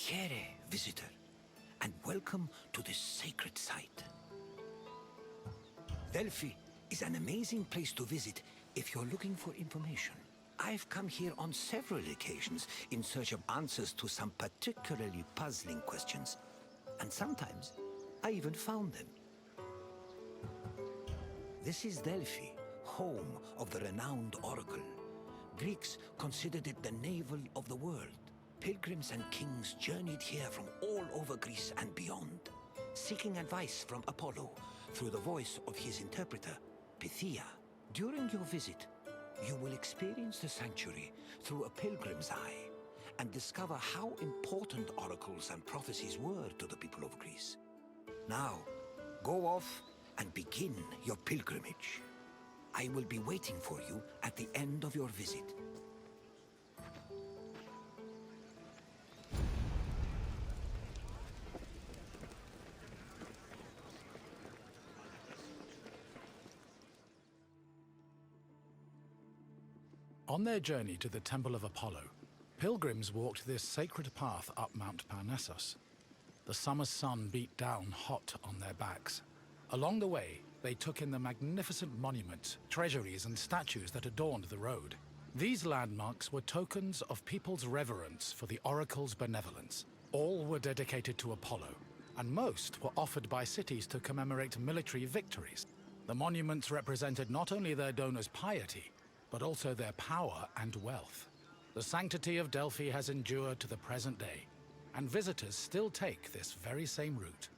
Here, visitor, and welcome to this sacred site. Delphi is an amazing place to visit if you're looking for information. I've come here on several occasions in search of answers to some particularly puzzling questions. And sometimes, I even found them. This is Delphi, home of the renowned oracle. Greeks considered it the navel of the world. Pilgrims and kings journeyed here from all over Greece and beyond, seeking advice from Apollo through the voice of his interpreter, Pythia. During your visit, you will experience the sanctuary through a pilgrim's eye and discover how important oracles and prophecies were to the people of Greece. Now, go off and begin your pilgrimage. I will be waiting for you at the end of your visit. On their journey to the Temple of Apollo, pilgrims walked this sacred path up Mount Parnassus. The summer sun beat down hot on their backs. Along the way, they took in the magnificent monuments, treasuries, and statues that adorned the road. These landmarks were tokens of people's reverence for the oracle's benevolence. All were dedicated to Apollo, and most were offered by cities to commemorate military victories. The monuments represented not only their donors' piety, but also their power and wealth. The sanctity of Delphi has endured to the present day, and visitors still take this very same route.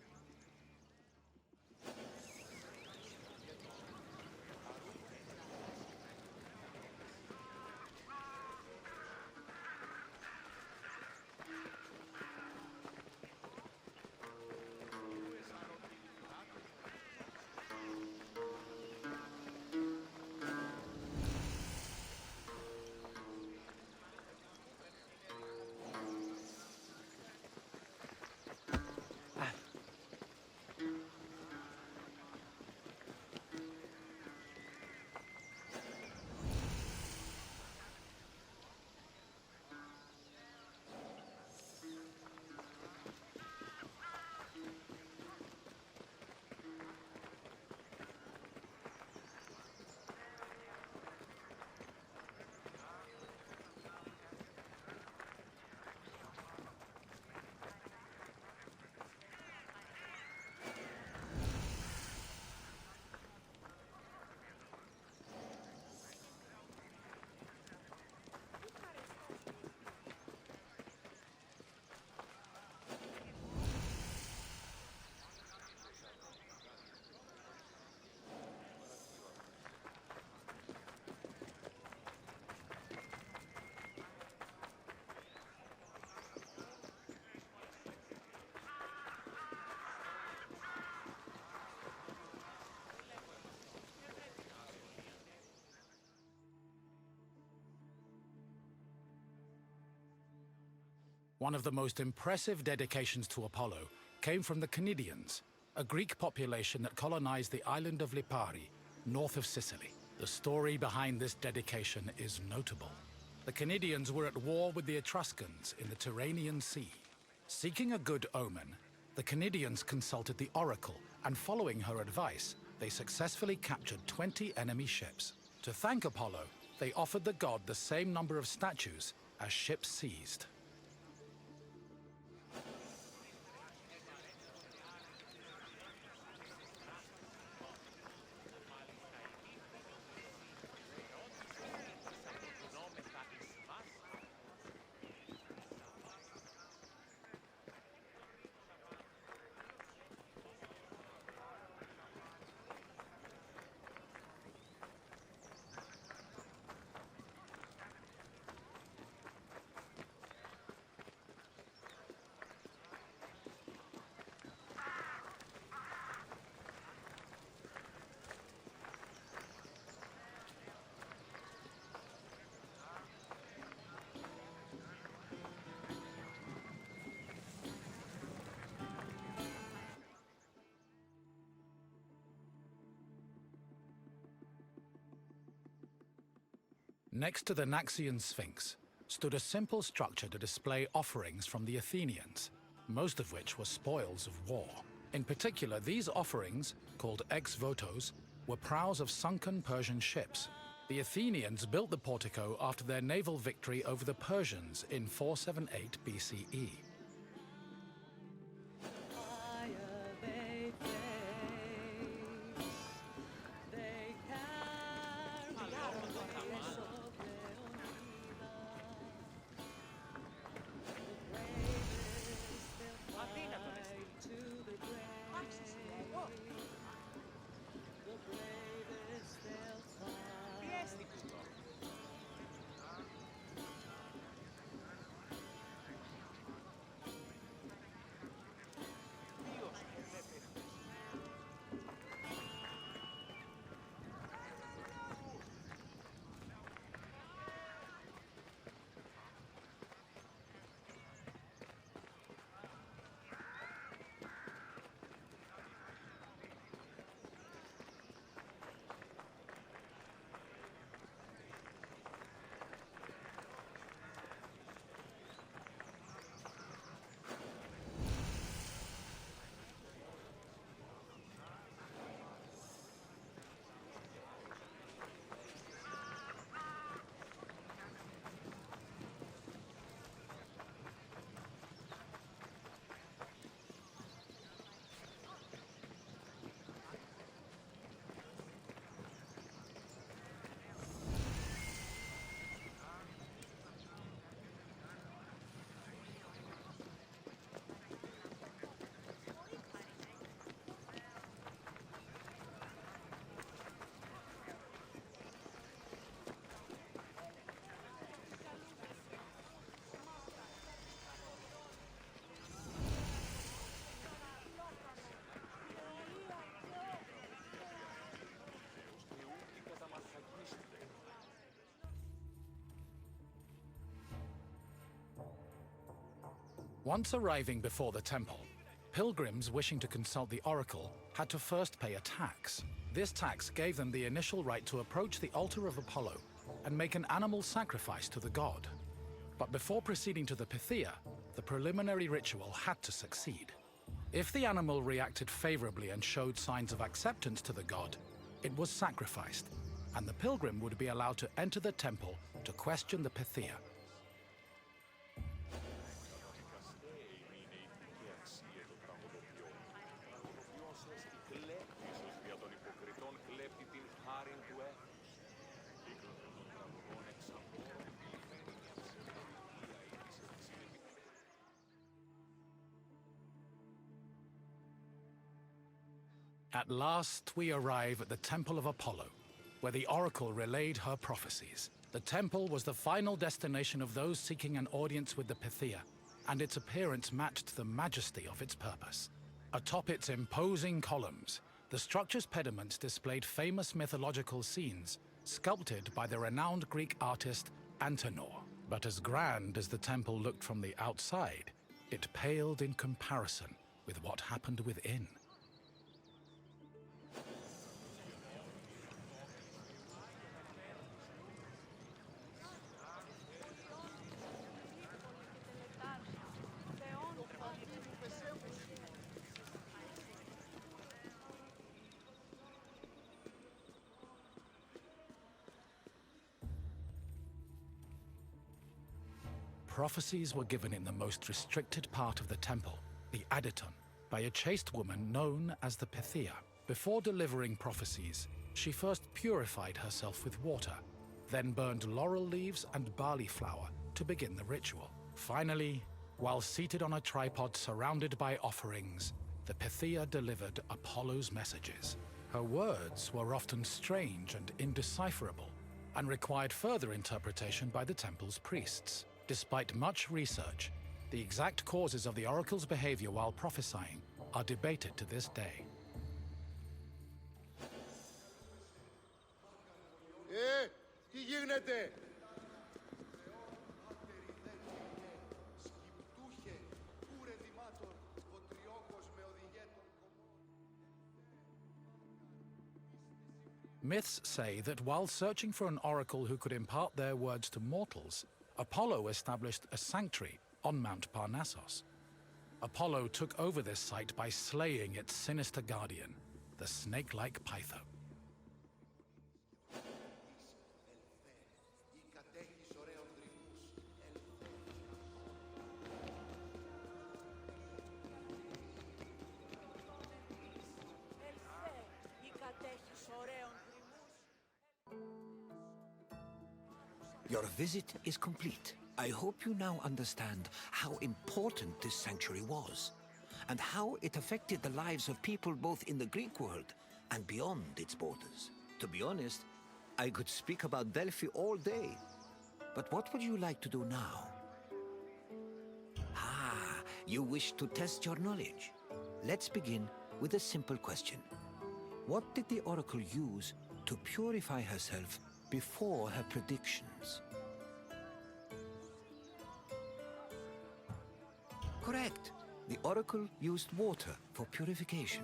One of the most impressive dedications to Apollo came from the Cnidians, a Greek population that colonized the island of Lipari, north of Sicily. The story behind this dedication is notable. The Cnidians were at war with the Etruscans in the Tyrrhenian Sea. Seeking a good omen, the Cnidians consulted the oracle, and following her advice, they successfully captured 20 enemy ships. To thank Apollo, they offered the god the same number of statues as ships seized. Next to the Naxian Sphinx, stood a simple structure to display offerings from the Athenians, most of which were spoils of war. In particular, these offerings, called ex votos, were prows of sunken Persian ships. The Athenians built the portico after their naval victory over the Persians in 478 BCE. Once arriving before the temple, pilgrims wishing to consult the oracle had to first pay a tax. This tax gave them the initial right to approach the altar of Apollo and make an animal sacrifice to the god. But before proceeding to the Pythia, the preliminary ritual had to succeed. If the animal reacted favorably and showed signs of acceptance to the god, it was sacrificed, and the pilgrim would be allowed to enter the temple to question the Pythia. At last, we arrive at the Temple of Apollo, where the oracle relayed her prophecies. The temple was the final destination of those seeking an audience with the Pythia, and its appearance matched the majesty of its purpose. Atop its imposing columns, the structure's pediments displayed famous mythological scenes, sculpted by the renowned Greek artist Antenor. But as grand as the temple looked from the outside, it paled in comparison with what happened within. Prophecies were given in the most restricted part of the temple, the Aditon, by a chaste woman known as the Pythia. Before delivering prophecies, she first purified herself with water, then burned laurel leaves and barley flour to begin the ritual. Finally, while seated on a tripod surrounded by offerings, the Pythia delivered Apollo's messages. Her words were often strange and indecipherable, and required further interpretation by the temple's priests. Despite much research, the exact causes of the oracle's behavior while prophesying are debated to this day. Τι γίνεται? Myths say that while searching for an oracle who could impart their words to mortals, Apollo established a sanctuary on Mount Parnassus. Apollo took over this site by slaying its sinister guardian, the snake-like Pytho. Your visit is complete. I hope you now understand how important this sanctuary was, and how it affected the lives of people both in the Greek world and beyond its borders. To be honest, I could speak about Delphi all day. But what would you like to do now? Ah, you wish to test your knowledge. Let's begin with a simple question. What did the oracle use to purify herself before her predictions? Correct. The oracle used water for purification.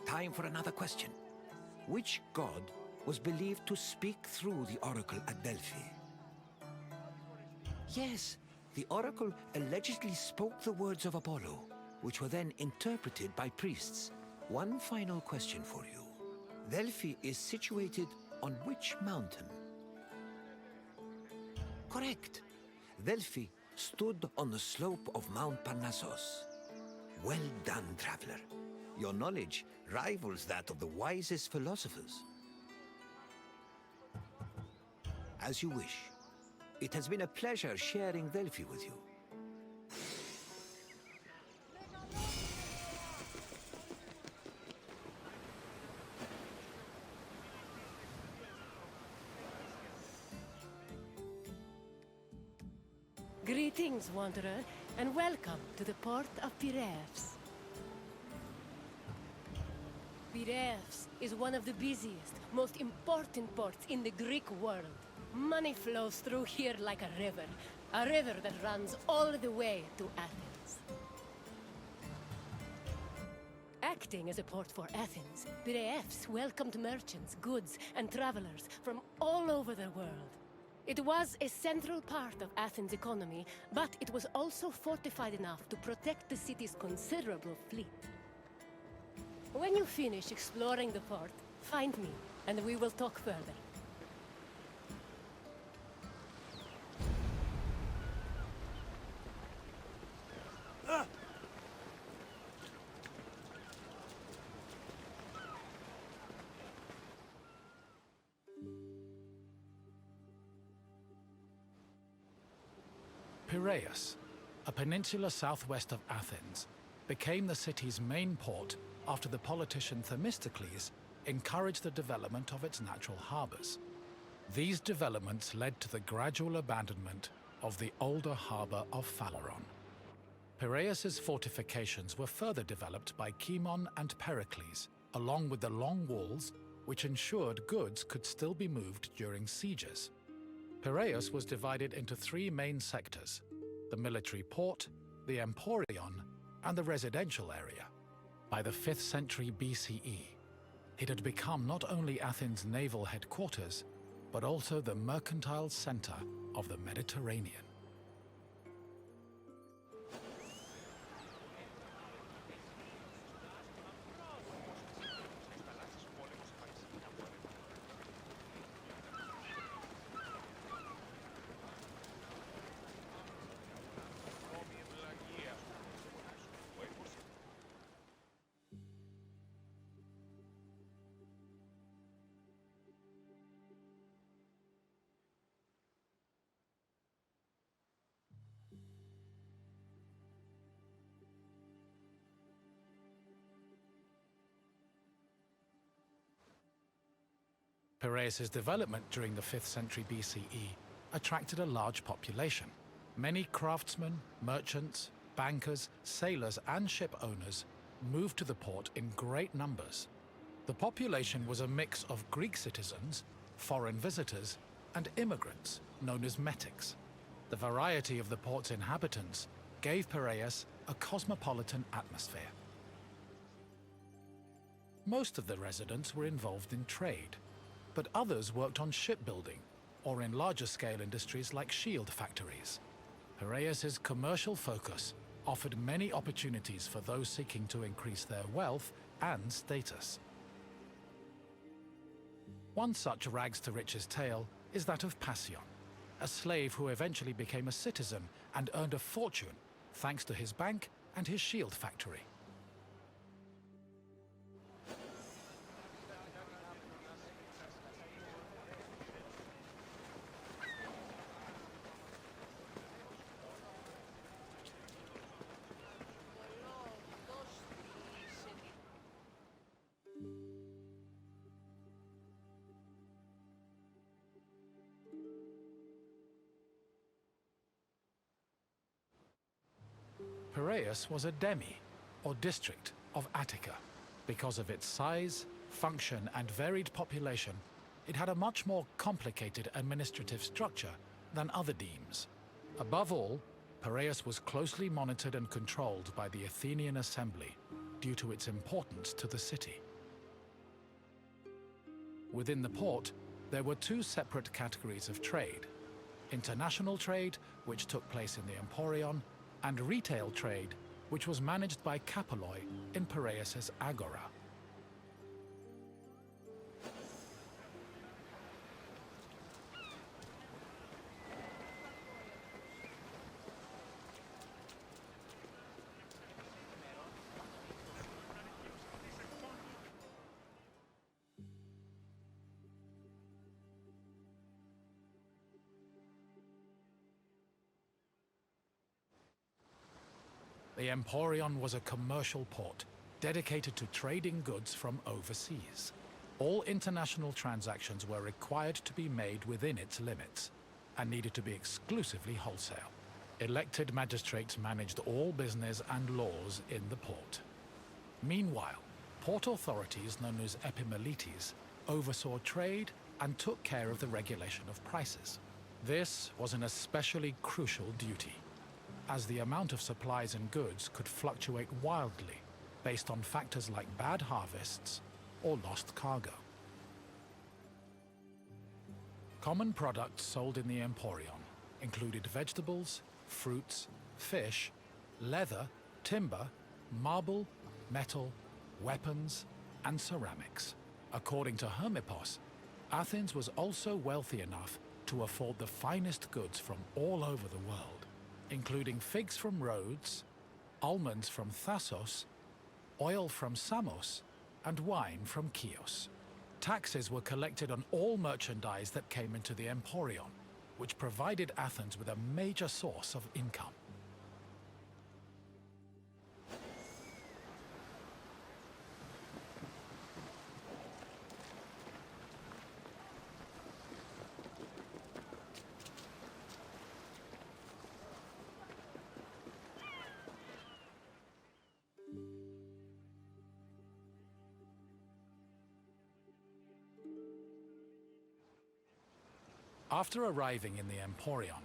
Time for another question. Which god was believed to speak through the oracle at Delphi? Yes, the oracle allegedly spoke the words of Apollo, which were then interpreted by priests. One final question for you. Delphi is situated on which mountain? Correct. Delphi stood on the slope of Mount Parnassus. Well done, traveler. Your knowledge rivals that of the wisest philosophers. As you wish. It has been a pleasure sharing Delphi with you. Greetings, wanderer, and welcome to the port of Piraeus. Piraeus is one of the busiest, most important ports in the Greek world. Money flows through here like a river that runs all the way to Athens. Acting as a port for Athens, Piraeus welcomed merchants, goods, and travelers from all over the world. It was a central part of Athens' economy, but it was also fortified enough to protect the city's considerable fleet. When you finish exploring the port, find me, and we will talk further. Piraeus, a peninsula southwest of Athens, became the city's main port after the politician Themistocles encouraged the development of its natural harbors. These developments led to the gradual abandonment of the older harbor of Phaleron. Piraeus's fortifications were further developed by Cimon and Pericles, along with the long walls which ensured goods could still be moved during sieges. Piraeus was divided into three main sectors: the military port, the emporion, and the residential area. By the 5th century BCE, it had become not only Athens' naval headquarters, but also the mercantile center of the Mediterranean. Piraeus's development during the 5th century BCE attracted a large population. Many craftsmen, merchants, bankers, sailors, and ship owners moved to the port in great numbers. The population was a mix of Greek citizens, foreign visitors, and immigrants, known as metics. The variety of the port's inhabitants gave Piraeus a cosmopolitan atmosphere. Most of the residents were involved in trade, but others worked on shipbuilding or in larger-scale industries like shield factories. Piraeus' commercial focus offered many opportunities for those seeking to increase their wealth and status. One such rags-to-riches tale is that of Passion, a slave who eventually became a citizen and earned a fortune thanks to his bank and his shield factory. Piraeus was a demi, or district, of Attica. Because of its size, function, and varied population, it had a much more complicated administrative structure than other demes. Above all, Piraeus was closely monitored and controlled by the Athenian assembly due to its importance to the city. Within the port, there were two separate categories of trade: international trade, which took place in the Emporion, and retail trade, which was managed by Kapoloi in Piraeus' agora. The Emporion was a commercial port dedicated to trading goods from overseas. All international transactions were required to be made within its limits and needed to be exclusively wholesale. Elected magistrates managed all business and laws in the port. Meanwhile, port authorities known as epimeletes oversaw trade and took care of the regulation of prices. This was an especially crucial duty, as the amount of supplies and goods could fluctuate wildly based on factors like bad harvests or lost cargo. Common products sold in the Emporion included vegetables, fruits, fish, leather, timber, marble, metal, weapons, and ceramics. According to Hermippos, Athens was also wealthy enough to afford the finest goods from all over the world, including figs from Rhodes, almonds from Thassos, oil from Samos, and wine from Chios. Taxes were collected on all merchandise that came into the Emporion, which provided Athens with a major source of income. After arriving in the Emporion,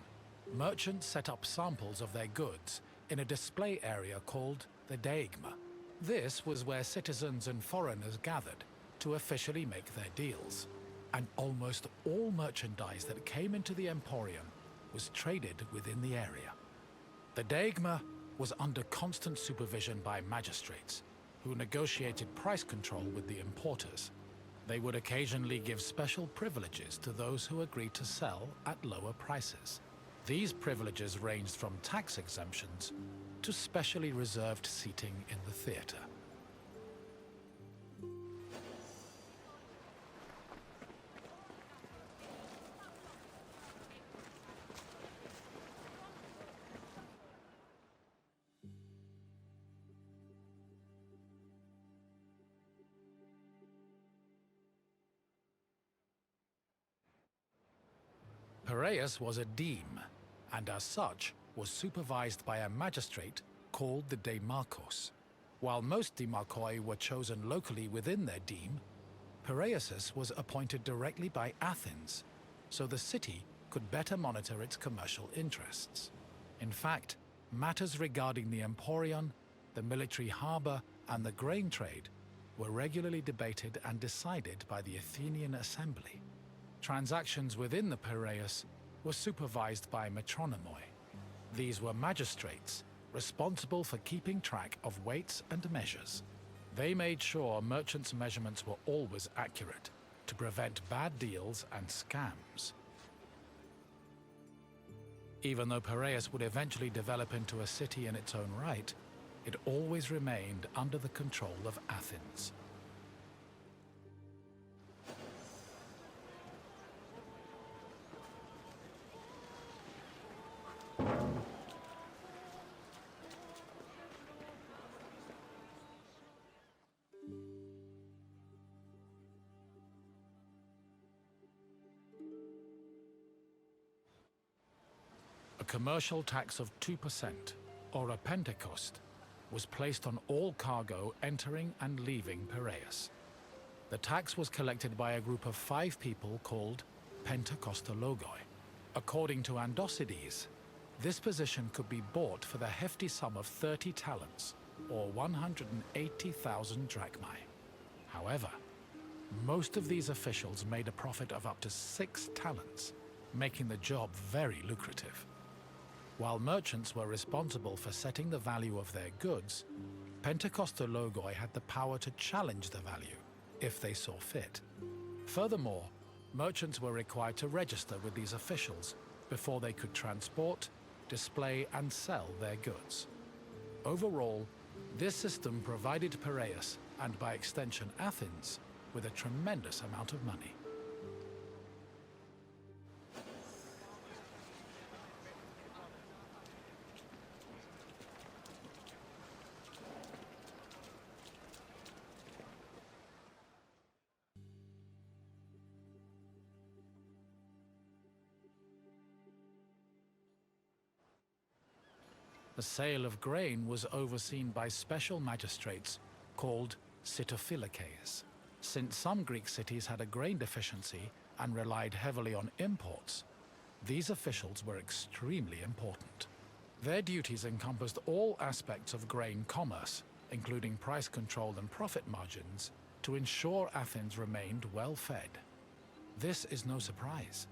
merchants set up samples of their goods in a display area called the Deigma. This was where citizens and foreigners gathered to officially make their deals, and almost all merchandise that came into the Emporion was traded within the area. The Deigma was under constant supervision by magistrates, who negotiated price control with the importers. They would occasionally give special privileges to those who agreed to sell at lower prices. These privileges ranged from tax exemptions to specially reserved seating in the theater. Piraeus was a deme, and as such was supervised by a magistrate called the Demarchos. While most demarchoi were chosen locally within their deme, Piraeus was appointed directly by Athens, so the city could better monitor its commercial interests. In fact, matters regarding the Emporion, the military harbor, and the grain trade were regularly debated and decided by the Athenian assembly. Transactions within the Piraeus were supervised by metronomoi. These were magistrates responsible for keeping track of weights and measures. They made sure merchants' measurements were always accurate to prevent bad deals and scams. Even though Piraeus would eventually develop into a city in its own right, it always remained under the control of Athens. A commercial tax of 2%, or a pentecost, was placed on all cargo entering and leaving Piraeus. The tax was collected by a group of 5 people called Pentekostologoi. According to Andocides, this position could be bought for the hefty sum of 30 talents, or 180,000 drachmae. However, most of these officials made a profit of up to 6 talents, making the job very lucrative. While merchants were responsible for setting the value of their goods, Pentekostologoi had the power to challenge the value, if they saw fit. Furthermore, merchants were required to register with these officials before they could transport, display, and sell their goods. Overall, this system provided Piraeus, and by extension Athens, with a tremendous amount of money. The sale of grain was overseen by special magistrates called sitophilakes. Since some Greek cities had a grain deficiency and relied heavily on imports, these officials were extremely important. Their duties encompassed all aspects of grain commerce, including price control and profit margins, to ensure Athens remained well-fed. This is no surprise.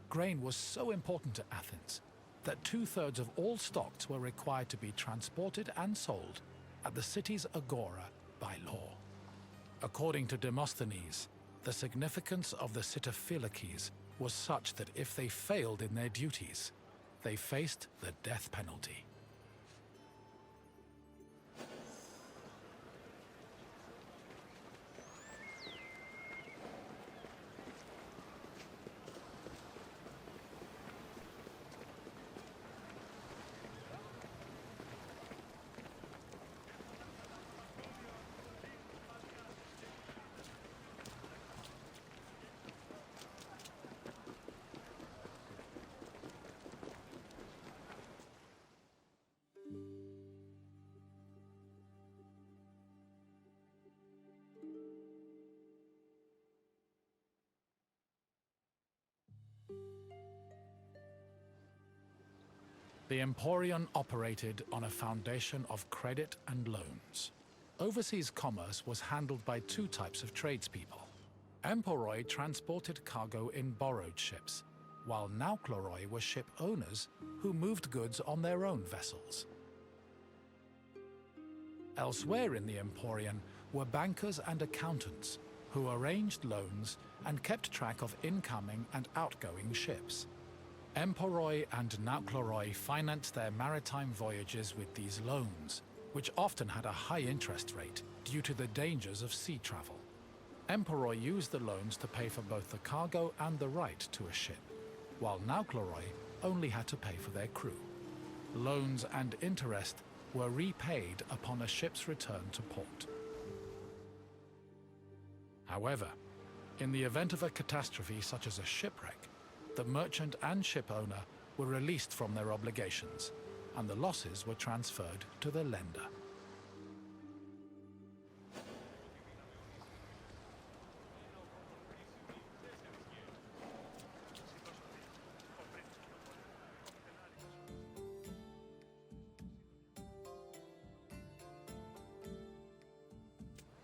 Grain was so important to Athens that 2/3 of all stocks were required to be transported and sold at the city's agora by law. According to Demosthenes, the significance of the sitophilakes was such that if they failed in their duties, they faced the death penalty. The Emporion operated on a foundation of credit and loans. Overseas commerce was handled by 2 types of tradespeople. Emporoi transported cargo in borrowed ships, while Naukleroi were ship owners who moved goods on their own vessels. Elsewhere in the Emporion were bankers and accountants who arranged loans and kept track of incoming and outgoing ships. Emporoi and Naukleroi financed their maritime voyages with these loans, which often had a high interest rate due to the dangers of sea travel. Emporoi used the loans to pay for both the cargo and the right to a ship, while Naukleroi only had to pay for their crew. Loans and interest were repaid upon a ship's return to port. However, in the event of a catastrophe such as a shipwreck, the merchant and ship owner were released from their obligations, and the losses were transferred to the lender.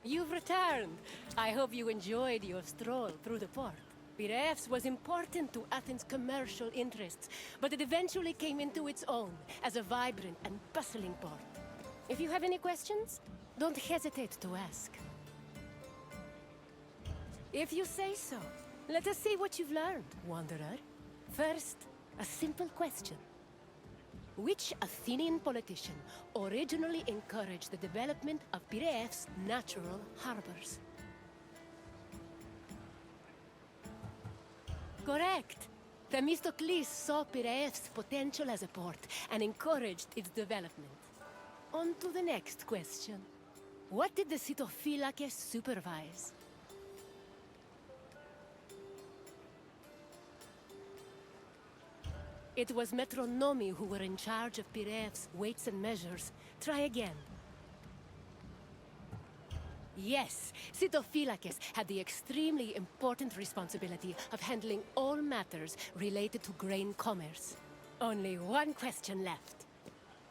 You've returned. I hope you enjoyed your stroll through the port. Piraeus was important to Athens' commercial interests, but it eventually came into its own as a vibrant and bustling port. If you have any questions, don't hesitate to ask. If you say so, let us see what you've learned, Wanderer. First, a simple question. Which Athenian politician originally encouraged the development of Piraeus' natural harbors? Correct. Themistocles saw Piraeus' potential as a port and encouraged its development. On to the next question. What did the Sitophilakes supervise? It was Metronomi who were in charge of Piraeus' weights and measures. Try again. Yes, Sitophilakes had the extremely important responsibility of handling all matters related to grain commerce. Only one question left.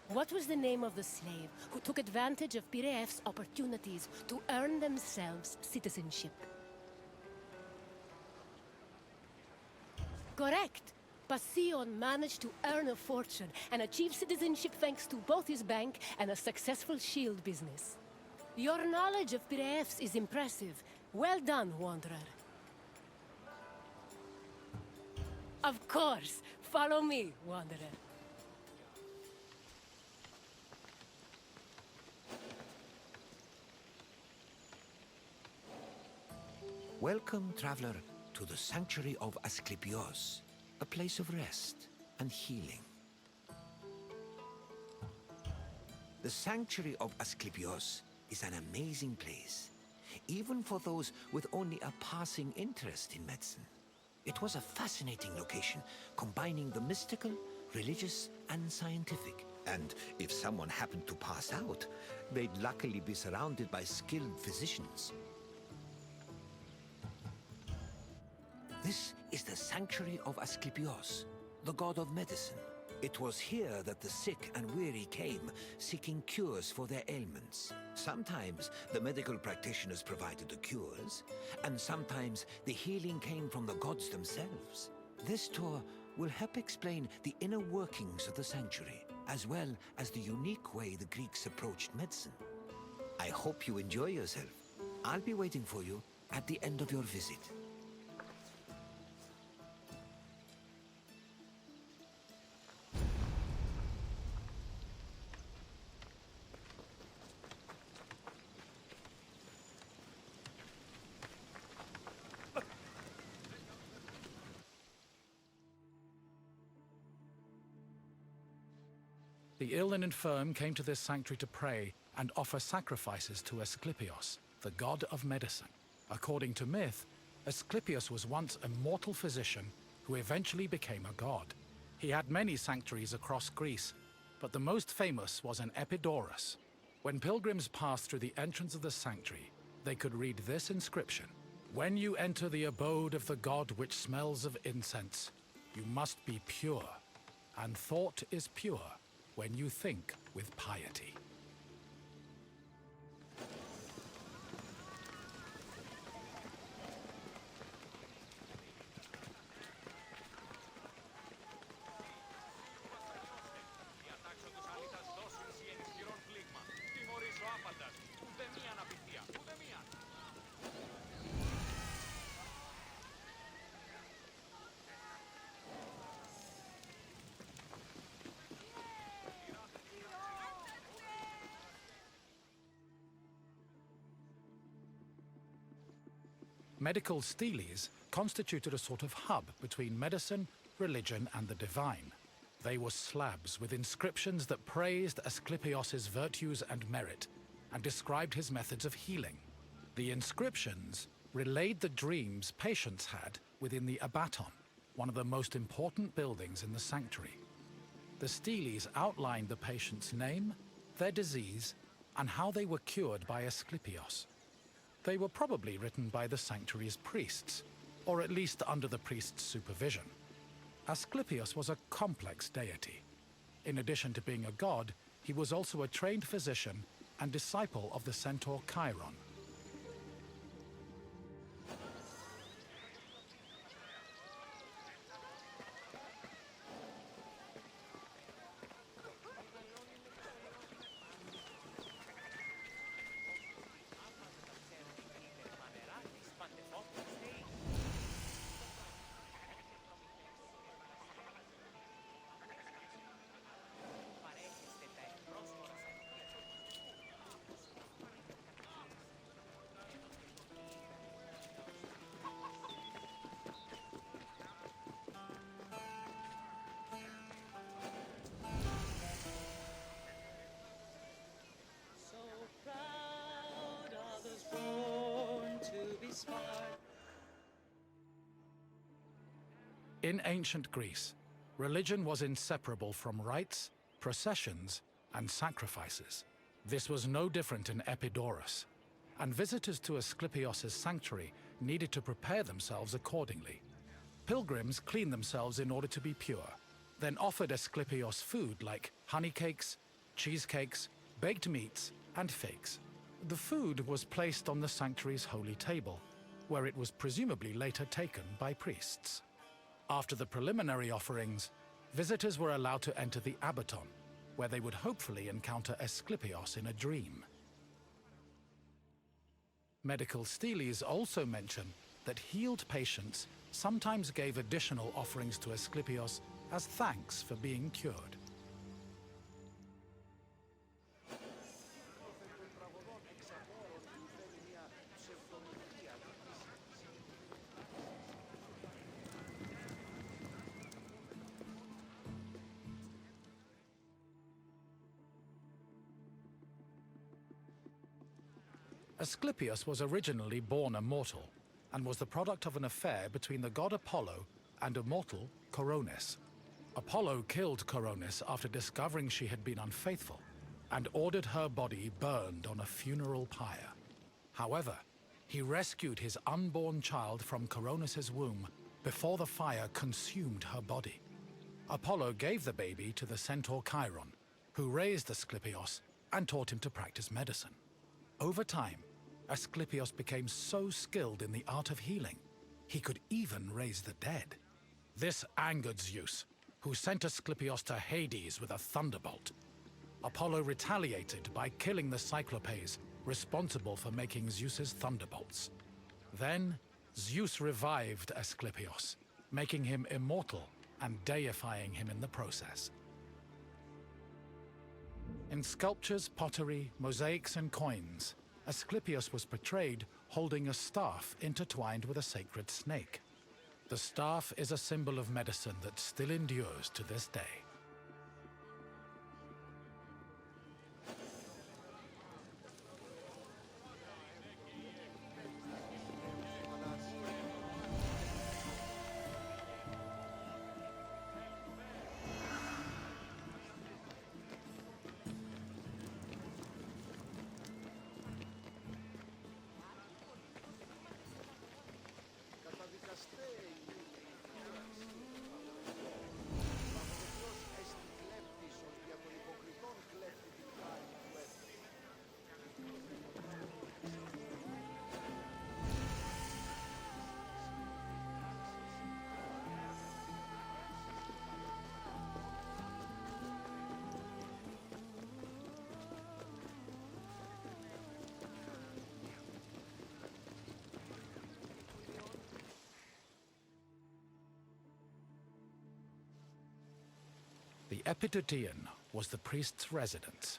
What was the name of the slave who took advantage of Piraeus' opportunities to earn themselves citizenship? Correct! Passion managed to earn a fortune and achieve citizenship thanks to both his bank and a successful shield business. Your knowledge of Piraeus is impressive. Well done, Wanderer. Of course! Follow me, Wanderer. Welcome, traveler, to the sanctuary of Asclepios, a place of rest and healing. The sanctuary of Asclepios is an amazing place, even for those with only a passing interest in medicine. It was a fascinating location, combining the mystical, religious, and scientific. And if someone happened to pass out, they'd luckily be surrounded by skilled physicians. This is the sanctuary of Asclepios, the god of medicine. It was here that the sick and weary came, seeking cures for their ailments. Sometimes the medical practitioners provided the cures, and sometimes the healing came from the gods themselves. This tour will help explain the inner workings of the sanctuary, as well as the unique way the Greeks approached medicine. I hope you enjoy yourself. I'll be waiting for you at the end of your visit. The ill and infirm came to this sanctuary to pray and offer sacrifices to Asclepios, the god of medicine. According to myth, Asclepios was once a mortal physician who eventually became a god. He had many sanctuaries across Greece, but the most famous was in Epidaurus. When pilgrims passed through the entrance of the sanctuary, they could read this inscription: "When you enter the abode of the god which smells of incense, you must be pure, and thought is pure when you think with piety." Medical steles constituted a sort of hub between medicine, religion, and the divine. They were slabs with inscriptions that praised Asclepios' virtues and merit and described his methods of healing. The inscriptions relayed the dreams patients had within the abaton, one of the most important buildings in the sanctuary. The steles outlined the patient's name, their disease, and how they were cured by Asclepios. They were probably written by the sanctuary's priests, or at least under the priest's supervision. Asclepios was a complex deity. In addition to being a god, he was also a trained physician and disciple of the centaur Chiron. In ancient Greece, religion was inseparable from rites, processions, and sacrifices. This was no different in Epidaurus, and visitors to Asclepios' sanctuary needed to prepare themselves accordingly. Pilgrims cleaned themselves in order to be pure, then offered Asclepios food like honey cakes, cheesecakes, baked meats, and figs. The food was placed on the sanctuary's holy table, where it was presumably later taken by priests. After the preliminary offerings, visitors were allowed to enter the abaton, where they would hopefully encounter Asclepios in a dream. Medical steles also mention that healed patients sometimes gave additional offerings to Asclepios as thanks for being cured. Asclepios was originally born a mortal, and was the product of an affair between the god Apollo and a mortal, Coronis. Apollo killed Coronis after discovering she had been unfaithful, and ordered her body burned on a funeral pyre. However, he rescued his unborn child from Coronis' womb before the fire consumed her body. Apollo gave the baby to the centaur Chiron, who raised Asclepios and taught him to practice medicine. Over time, Asclepios became so skilled in the art of healing, he could even raise the dead. This angered Zeus, who sent Asclepios to Hades with a thunderbolt. Apollo retaliated by killing the Cyclopes responsible for making Zeus's thunderbolts. Then, Zeus revived Asclepios, making him immortal and deifying him in the process. In sculptures, pottery, mosaics, and coins, Asclepios was portrayed holding a staff intertwined with a sacred snake. The staff is a symbol of medicine that still endures to this day. The Epitouteon was the priest's residence.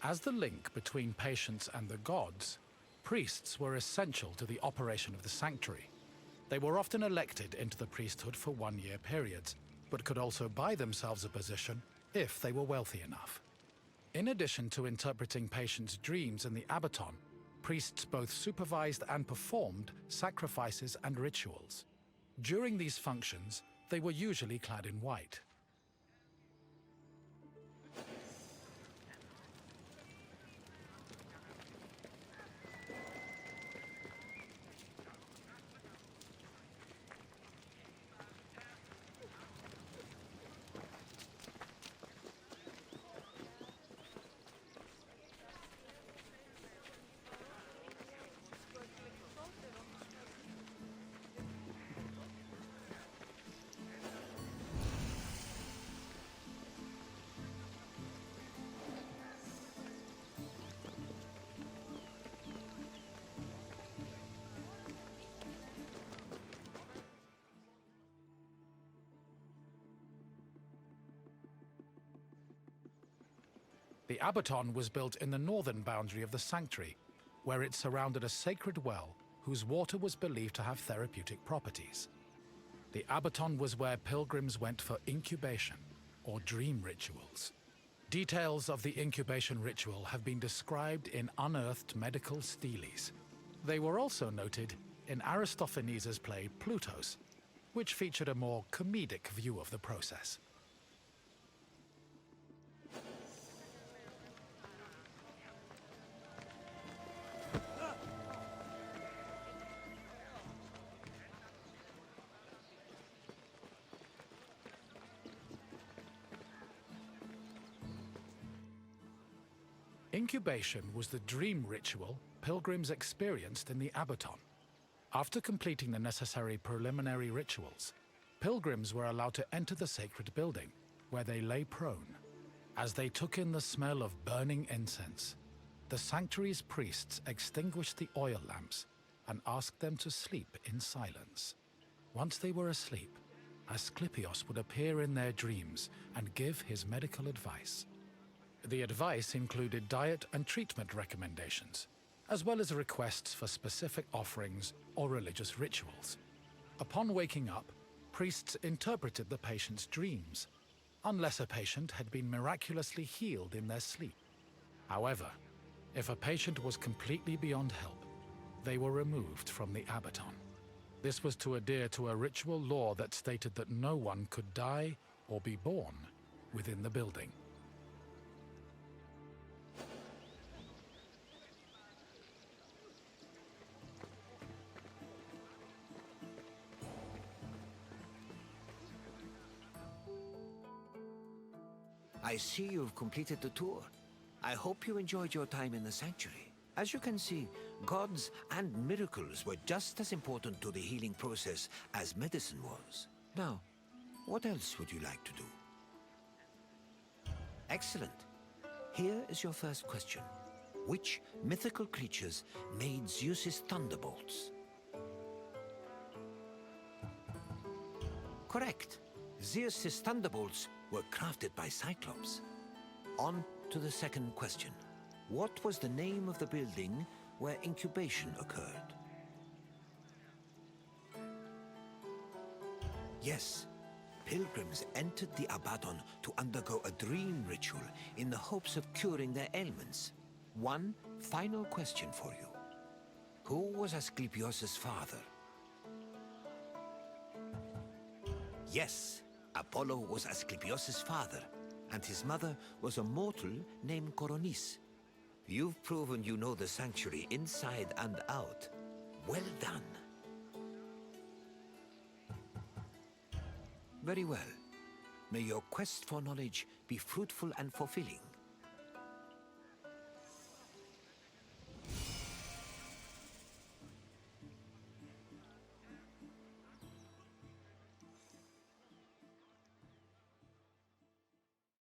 As the link between patients and the gods, priests were essential to the operation of the sanctuary. They were often elected into the priesthood for one-year periods, but could also buy themselves a position if they were wealthy enough. In addition to interpreting patients' dreams in the abaton, priests both supervised and performed sacrifices and rituals. During these functions, they were usually clad in white. The abaton was built in the northern boundary of the sanctuary, where it surrounded a sacred well whose water was believed to have therapeutic properties. The abaton was where pilgrims went for incubation, or dream rituals. Details of the incubation ritual have been described in unearthed medical steles. They were also noted in Aristophanes' play Plutus, which featured a more comedic view of the process. Incubation was the dream ritual pilgrims experienced in the Abaton. After completing the necessary preliminary rituals, pilgrims were allowed to enter the sacred building, where they lay prone. As they took in the smell of burning incense, the sanctuary's priests extinguished the oil lamps and asked them to sleep in silence. Once they were asleep, Asclepios would appear in their dreams and give his medical advice. The advice included diet and treatment recommendations, as well as requests for specific offerings or religious rituals. Upon waking up, priests interpreted the patient's dreams, unless a patient had been miraculously healed in their sleep. However, if a patient was completely beyond help, they were removed from the Abaton. This was to adhere to a ritual law that stated that no one could die or be born within the building. I see you've completed the tour. I hope you enjoyed your time in the sanctuary. As you can see, gods and miracles were just as important to the healing process as medicine was. Now, what else would you like to do? Excellent. Here is your first question. Which mythical creatures made Zeus's thunderbolts? Correct. Zeus's thunderbolts were crafted by Cyclops. On to the second question. What was the name of the building where incubation occurred? Yes, pilgrims entered the Abaddon to undergo a dream ritual in the hopes of curing their ailments. One final question for you. Who was Asclepios' father? Yes, Apollo was Asclepios' father, and his mother was a mortal named Coronis. You've proven you know the sanctuary inside and out. Well done. Very well. May your quest for knowledge be fruitful and fulfilling.